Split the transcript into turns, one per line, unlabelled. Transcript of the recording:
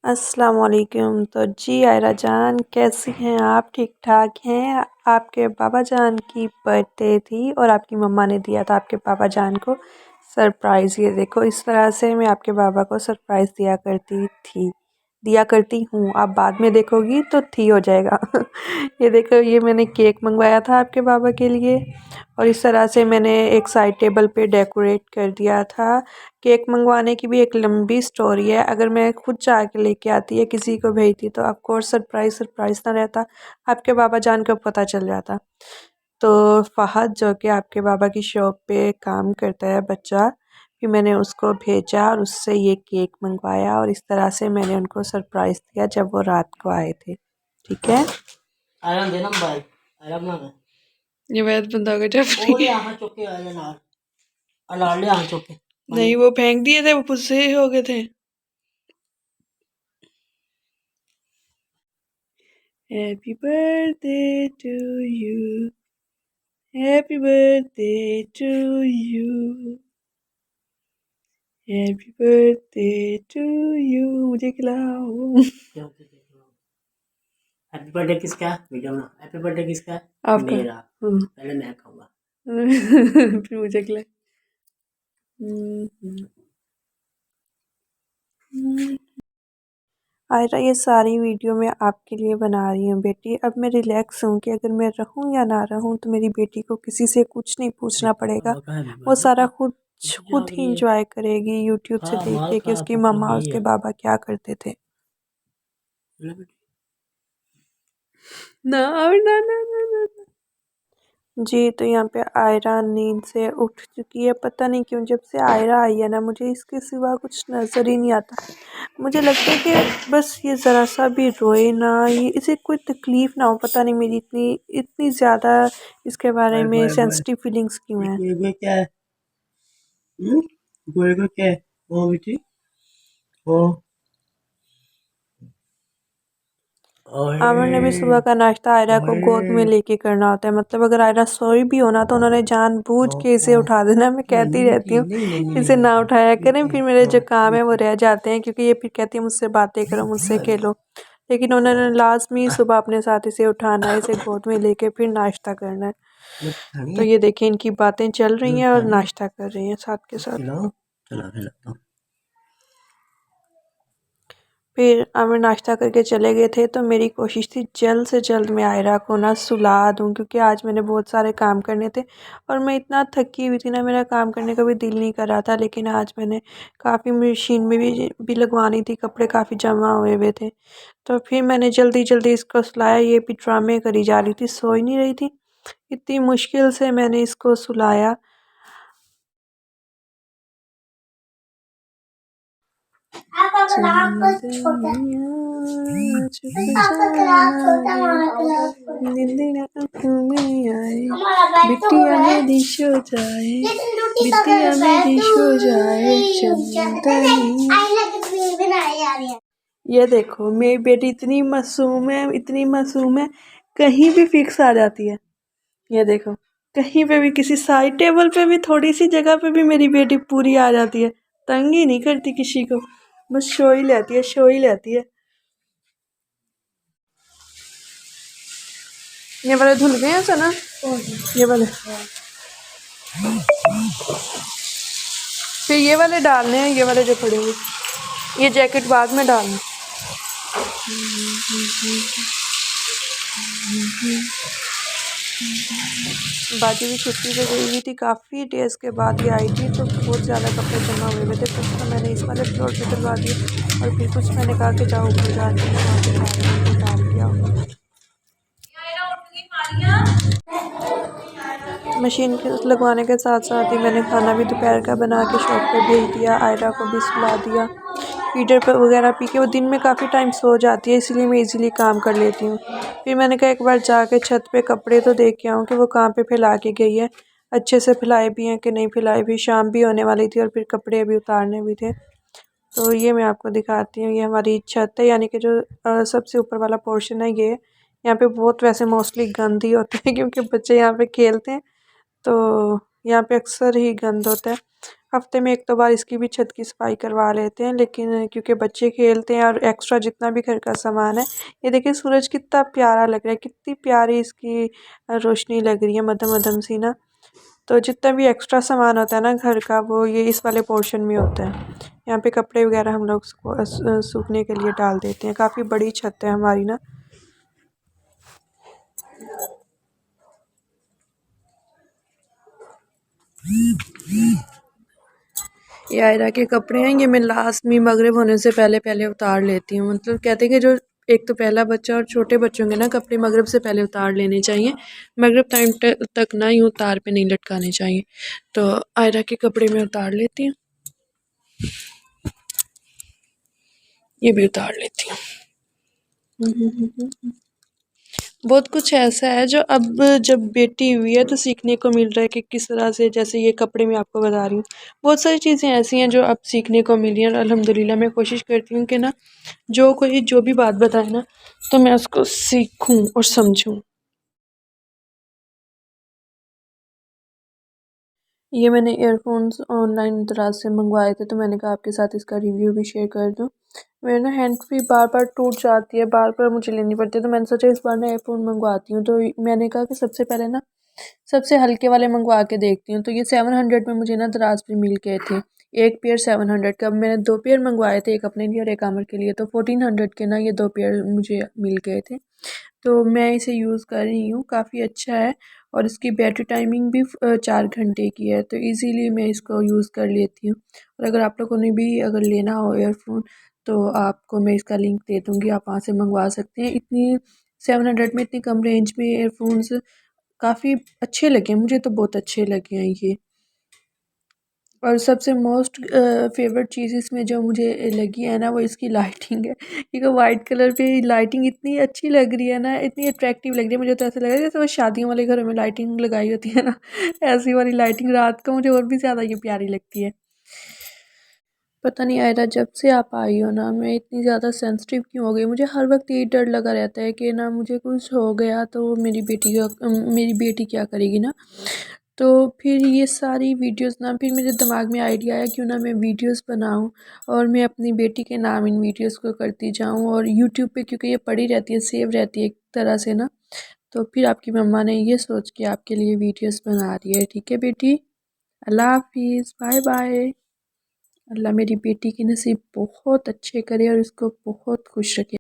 अस्सलाम वालेकुम। तो जी आयरा जान, कैसी हैं आप? ठीक ठाक हैं? आपके पापा जान की बर्थडे थी और आपकी मम्मा ने दिया था आपके पापा जान को सरप्राइज़। ये देखो, इस तरह से मैं आपके पापा को सरप्राइज़ दिया करती हूँ। आप बाद में देखोगी तो थी हो जाएगा। ये देखो, ये मैंने केक मंगवाया था आपके पापा के लिए और इस तरह से मैंने एक साइड टेबल पे डेकोरेट कर दिया था। केक मंगवाने की भी एक लंबी स्टोरी है। अगर मैं खुद जाके लेके आती या किसी को भेजती तो ऑफ कोर्स सरप्राइज़ ना रहता, आपके बाबा जान को पता चल जाता। तो फ़हद, जो कि आपके बाबा की शॉप पे काम करता है बच्चा, फिर मैंने उसको भेजा और उससे ये केक मंगवाया और इस तरह से मैंने उनको सरप्राइज़ दिया जब वो रात को आए थे। ठीक है। आराम देना मोबाइल, आराम ना ये वैद बंदा को जब यहाँ चुके आए नाल अलाल ले यहाँ चुके नहीं, वो फेंक दिए थे, वो गुस्से हो गए थे। Happy birthday to you, happy birthday to you, happy birthday to you. मुझे खिलाओ। हैप्पी बर्थडे किसका? वीडियो में हैप्पी बर्थडे किसका? आपका। मेरा। पहले मैं खाऊंगा। फिर मुझे खिला। आयरा, ये सारी वीडियो मैं आपके लिए बना रही हूँ बेटी। अब मैं रिलैक्स हूँ कि अगर मैं रहूँ या ना रहूँ तो मेरी बेटी को किसी से कुछ नहीं पूछना पड़ेगा। वो सारा खुद खुद ही इंजॉय करेगी यूट्यूब से देख के कि उसकी मम्मा उसके बाबा क्या करते थे। ना ना ना ना ना। जी, तो यहाँ पे आयरा नींद से उठ चुकी है। पता नहीं क्यों जब से आयरा आई है ना, मुझे इसके सिवा कुछ नज़र ही नहीं आता। मुझे लगता है कि बस ये ज़रा सा भी रोए ना, ये इसे कोई तकलीफ़ ना हो। पता नहीं मेरी इतनी इतनी ज़्यादा इसके बारे में सेंसिटिव फीलिंग्स क्यों हैं। ये क्या है? गोए को क्या है? वो बेटी वो आमिर ने भी सुबह का नाश्ता आयरा को गोद में लेके करना होता है। मतलब अगर आयरा सोई भी हो ना तो उन्होंने जानबूझ के इसे उठा देना। मैं कहती रहती हूँ इसे ना उठाया करें, फिर मेरे जो काम है वो रह जाते हैं, क्योंकि ये फिर कहती है मुझसे बातें करो, मुझसे खेलो। लेकिन उन्होंने लाजमी सुबह अपने साथ इसे उठाना है, इसे गोद में लेके फिर नाश्ता करना है। तो ये देखिए, इनकी बातें चल रही हैं और नाश्ता कर रही हैं साथ के साथ। फिर आमिर नाश्ता करके चले गए थे तो मेरी कोशिश थी जल्द से जल्द मैं आयरा को ना सुला दूं, क्योंकि आज मैंने बहुत सारे काम करने थे और मैं इतना थकी हुई थी ना, मेरा काम करने का भी दिल नहीं कर रहा था। लेकिन आज मैंने काफ़ी मशीन में भी लगवानी थी, कपड़े काफ़ी जमा हुए हुए थे। तो फिर मैंने जल्दी जल्दी इसको सुलाया। ये भी ड्रामे करी जा रही थी, सो ही नहीं रही थी। इतनी मुश्किल से मैंने इसको सुलाया। बिटिया मेरी सो जाए, बिटिया मेरी सो जाए चंदनी। ये देखो, मेरी बेटी इतनी मासूम है, कहीं भी फिक्स आ जाती है। ये देखो, कहीं पे भी किसी साइड टेबल पे भी थोड़ी सी जगह पे भी मेरी बेटी पूरी आ जाती है। तंग ही नहीं करती किसी को, बस शो ही लेती है। ये वाले धुल गए हैं ना, ये वाले। फिर ये वाले डालने हैं, ये वाले जो पड़े हुए, ये जैकेट बाद में डालना। बाजी भी छुट्टी पे गई हुई थी, काफ़ी डेज़ के बाद ये आई थी, तो बहुत ज़्यादा कपड़े जमा हुए थे। कुछ तो मैंने इस वाले फ्लोर पे डलवा दिए और फिर कुछ मैंने कहा कि जाओ ऊपर जाके वहाँ पे डाल दिया। मशीन के लगवाने के साथ साथ ही मैंने खाना भी दोपहर का बना के शॉप पे भेज दिया। आयरा को भी सुला दिया, फीडर पर वगैरह पी के। वो दिन में काफ़ी टाइम सो जाती है, इसलिए मैं इजीली काम कर लेती हूँ। फिर मैंने कहा एक बार जाके छत पे कपड़े तो देख के आऊँ कि वो कहाँ पे फैला के गई है, अच्छे से फैलाए भी हैं कि नहीं फैलाए भी। शाम भी होने वाली थी और फिर कपड़े भी उतारने भी थे। तो ये मैं आपको दिखाती हूँ, ये हमारी छत है, यानी कि जो सबसे ऊपर वाला पोर्शन है ये। यहाँ पे बहुत वैसे मोस्टली गंद ही होते हैं क्योंकि बच्चे यहाँ पे खेलते हैं, तो यहाँ पे अक्सर ही गंद होता है। हफ्ते में एक दो बार इसकी भी छत की सफाई करवा लेते हैं, लेकिन क्योंकि बच्चे खेलते हैं और एक्स्ट्रा जितना भी घर का सामान है। ये देखिए सूरज कितना प्यारा लग रहा है, कितनी प्यारी इसकी रोशनी लग रही है, मध्यम मध्यम सी ना। तो जितना भी एक्स्ट्रा सामान होता है ना घर का, वो ये इस वाले पोर्शन में होता है। यहाँ पे कपड़े वगैरह हम लोग सूखने के लिए डाल देते हैं। काफ़ी बड़ी छत है हमारी ना। ये आयरा के कपड़े हैं, ये मैं लास्ट में मगरिब होने से पहले पहले उतार लेती हूँ। मतलब कहते हैं कि जो एक तो पहला बच्चा और छोटे बच्चों के ना कपड़े मगरिब से पहले उतार लेने चाहिए। मगरिब टाइम तक ना यूँ तार पे नहीं लटकाने चाहिए। तो आयरा के कपड़े मैं उतार लेती हूँ, ये भी उतार लेती हूँ। बहुत कुछ ऐसा है जो अब जब बेटी हुई है तो सीखने को मिल रहा है कि किस तरह से, जैसे ये कपड़े मैं आपको बता रही हूँ, बहुत सारी चीज़ें ऐसी हैं जो अब सीखने को मिली हैं। और अल्हम्दुलिल्लाह मैं कोशिश करती हूँ कि ना जो कोई जो भी बात बताए ना तो मैं उसको सीखूं और समझूं। ये मैंने ईयरफोन्स ऑनलाइन दराज से मंगवाए थे, तो मैंने कहा आपके साथ इसका रिव्यू भी शेयर कर दूं। मेरे ना हैंड फ्री बार बार टूट जाती है, बार बार मुझे लेनी पड़ती है, तो मैंने सोचा इस बार ना एयरफोन मंगवाती हूँ। तो मैंने कहा कि सबसे पहले ना सबसे हल्के वाले मंगवा के देखती हूँ। तो ये 700 में मुझे ना दराज पे मिल गए थे, एक पेयर 700 का। अब मैंने दो पेयर मंगवाए थे, एक अपने लिए और एक आमिर के लिए, तो 1400 के ना ये दो पेयर मुझे मिल गए थे। तो मैं इसे यूज़ कर रही हूँ, काफ़ी अच्छा है। और इसकी बैटरी टाइमिंग भी 4 घंटे की है, तो इजीली मैं इसको यूज़ कर लेती हूँ। और अगर आप लोगों ने भी अगर लेना हो ईयरफोन तो आपको मैं इसका लिंक दे दूँगी, आप वहाँ से मंगवा सकते हैं। इतनी 700 में इतनी कम रेंज में ईयरफोन्स काफ़ी अच्छे लगे, मुझे तो बहुत अच्छे लगे हैं ये। और सबसे मोस्ट फेवरेट चीज़ इसमें जो मुझे लगी है ना, वो इसकी लाइटिंग है। क्योंकि वाइट कलर पे लाइटिंग इतनी अच्छी लग रही है ना, इतनी अट्रैक्टिव लग रही है। मुझे तो ऐसा लग रहा है जैसे वो शादियों वाले घरों में लाइटिंग लगाई होती है ना, ऐसी वाली लाइटिंग रात को मुझे और भी ज़्यादा ये प्यारी लगती है। पता नहीं आयरा, जब से आप आई हो ना मैं इतनी ज़्यादा सेंसिटिव क्यों हो गई। मुझे हर वक्त ये डर लगा रहता है कि ना मुझे कुछ हो गया तो मेरी बेटी क्या करेगी ना। तो फिर ये सारी वीडियोस ना, फिर मेरे दिमाग में आइडिया आया क्यों ना मैं वीडियोस बनाऊं और मैं अपनी बेटी के नाम इन वीडियोस को करती जाऊं और यूट्यूब पे, क्योंकि ये पड़ी रहती है, सेव रहती है एक तरह से ना। तो फिर आपकी मम्मा ने ये सोच के आपके लिए वीडियोस बना रही है। ठीक है बेटी, अल्लाह हाफिज़, बाय बाय। अल्लाह मेरी बेटी की नसीब बहुत अच्छे करे और इसको बहुत खुश रखे।